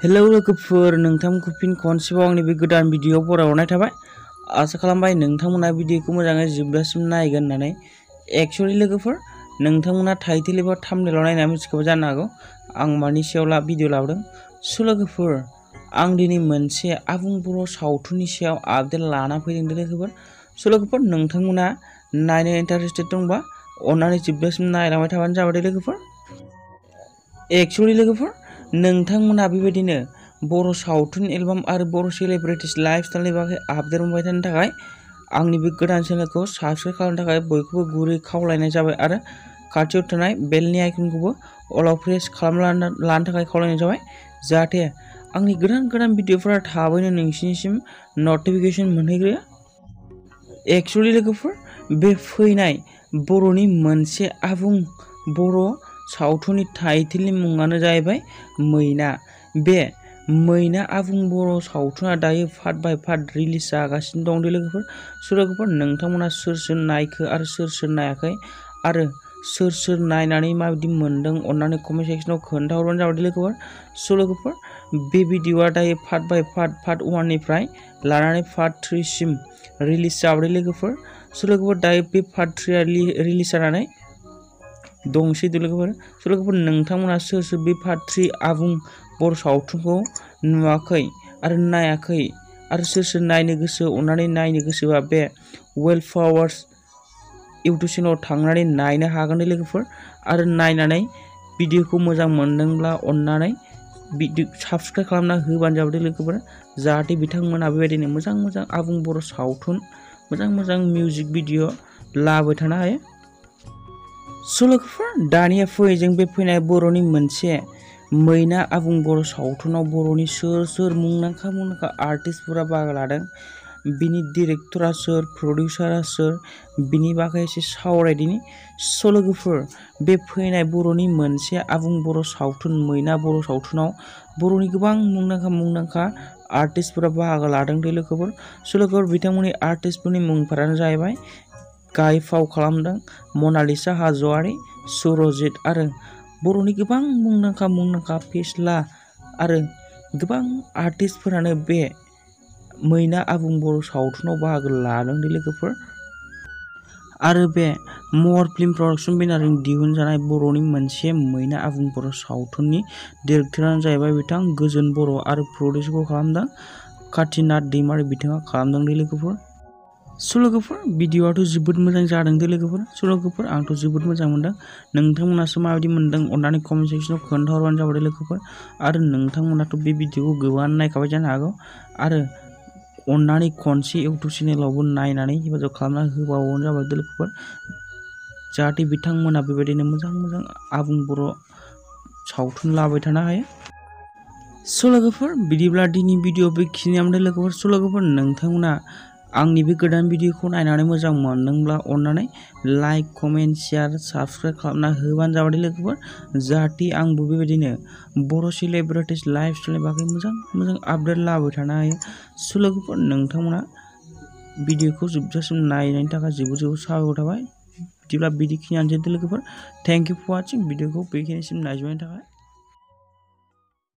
Hello लोगोफोर, नोंथांमोनखौ फिन खनसेबाव आंनि बे गोदान भिडिअ'आव बरायहरनाय थाबाय। आसा खालामबाय नोंथांमोना भिडिअ'खौ मोजाङै जोबजासिम नायगोन होननानै। एक्चुअलि लोगोफोर, नोंथांमोना टाइटेल एबा थाम्बनेलाव नायना मिथिखाबाय जानो हागौ आं मानि सायाव भिडिअ' लाबोदों। स' लोगोफोर, आं दिनै मोनसे आबुं बर' सावथुननि सायाव आपडेट लाना फैदों लोगोफोर। स' लोगोफोर, नोंथांमोना नायनो इन्टारेस्टेड दंबा अन्नानै जोबजासिम नायलांबाय थाबानो जाबाय लोगोफोर। एक्चुअलि लोगोफोर, नोंथांमोना बेबायदिनो बर' सावथुन एलबाम आरो बर' सेलिब्रिटिस लाइफस्टाइलनि बागै आपडेट मोनबाय थानो थाखाय आंनि बे गोदान चेनेलखौ साबस्क्राइब खालामनो थाखाय बयखौबो गुरै खावलायनाय जाबाय आरो खाथियाव थानाय बेलनि आइकनखौबो अलाव प्रेस खालामना लानो थाखाय खावलायनाय जाबाय, जाहाथे आंनि गोदान भिडिअ'फोरा थाबैनो नोंसिनिसिम नटिफिकेसन मोनहैग्रोयो। एक्चुअलि लोगोफोर, बे फैनाय बर'नि मोनसे आबुं बर' सावथुननि टाइटेलनि मुङानो जाहैबाय मैना। बे मैना आबुं बर' सावथुना दायो पार्ट बाय पार्ट रिलिज जागासिनो दं लोगोफोर। स' लोगोफोर, नोंथांमोना सोर नायखो आरो सोर नायाखै आरो सोर नायनानै माबायदि मोनदों अन्नानै कमेन्ट सेक्सनाव खोन्थाहरबानो जाबाय लोगोफोर। स' लोगोफोर, बे भिडिअ'आ दायो पार्ट बाय पार्ट 1निफ्राय लानानै पार्ट 3 सिम रिलिज जाबाय लोगोफोर। स' लोगोफोर, दायो बे पार्ट 3आ रिलिज जानानै दंसै लोगोफोर। स' लोगोफोर, नोंथांमोना सोर बे पार्ट 3 आबुं बर' सावथुनखौ नुवाखै आरो नायाखै आरो सोर नायनो गोसो अन्नानै नायनो गोसोबा बे वेल फ्लावार्स इउटुब चेनेलाव थांनानै नायनो हागोन लोगोफोर। आरो नायनानै भिडिअ'खौ मोजां मोनदोंब्ला अन्नानै साबस्क्राइब खालामना होबानो जाबाय लोगोफोर, जाहाथे बिथांमोना बेबायदिनो मोजां आबुं बर' सावथुन मोजां मिउजिक भिडिअ' लाबोबाय थानो हायो। स' लोगोफोर, दानिया जों बे फैनाय बर'नि मोनसे मैना आबुं बर' सावथुनाव बर'नि सोर मुंदांखा आर्टिस्टफोरा बाहागो लादों, बिनि डिरेक्टरा सोर, प्रडिउसारा सोर, बिनि बागै एसे सावरायदिनि। स' लोगोफोर, बे फैनाय बर'नि मोनसे आबुं बर' सावथुन मैना बर' सावथुनाव बर'नि गोबां मुंदांखा आर्टिस्टफोरा बाहागो लादों लोगोफोर। स' लोगोफोर, बिथांमोननि आर्टिस्टफोरनि मुंफोरानो जाहैबाय गाहाय फाव खालामदों मनालिसा हाज'वारि, सुरजित आरो बर'नि गोबां मुंदांखा फेस्ला आरो गोबां आर्टिस्टफोरानो बे मैना आबुं बर' सावथुनाव बाहागो लादों लोगोफोर। आरो बे महर फिल्म प्रडाक्सन बेनारजों दिहुनजानाय बर'नि मोनसे मैना आबुं बर' सावथुननि डिरेक्टरानो जाहैबाय बिथां गोजोन बर' आरो प्रडिउसखौ खालामदों काथिनाथ दैमारि बिथाङा खालामदों लोगोफोर। स' लोगोफोर, भिडिअ'आथ' जोबोद मोजां जादों लोगोफोर। स' लोगोफोर, आंथ' जोबोद मोजां मोनदों। नोंथांमोनासो माबायदि मोनदों अन्नानै कमेन्ट सेक्सनाव खोन्थाहरबानो जाबाय लोगोफोर। आरो नोंथांमोनाथ' बे भिडिअ'खौ गोबाङानो नायखाबाय जानो हागौ आरो अन्नानै खनसे इउटुब चेनेलावबो नायनानै हेफाजाब खालामना होबावबानो जाबाय लोगोफोर, जाहाथे बिथांमोना बेबायदिनो मोजां आबुं बर' सावथुन लाबोबाय थानो हायो। स' लोगोफोर, बिदिब्ला दिनै भिडिअ' बेखिनियावनो लोगोफोर। स' लोगोफोर, नोंथांमोना आंनि बे गोदान भिडिअ'खौ नायनानै मोजां मोनदोंब्ला अन्नानै लाइक, कमेन्ट, शेयार, साबस्क्राइब खालामना होबानो जाबाय लोगोफोर, जाहाथे आंबो बेबायदिनो बर' सेलिब्रिटिस लाइफस्टाइलनि बागै मोजां आपडेट लाबोबाय थानो हायो। स' लोगोफोर, नोंथांमोना भिडिअ'खौ जोबजासिम नायनायनि थाखाय जोबोद साबायखर थाबाय। बिदिब्ला बेखिनियानोसै लोगोफोर। Thank you for watching. भिडिअ'खौ बेखिनिसिम नायजोबनायनि थाखाय।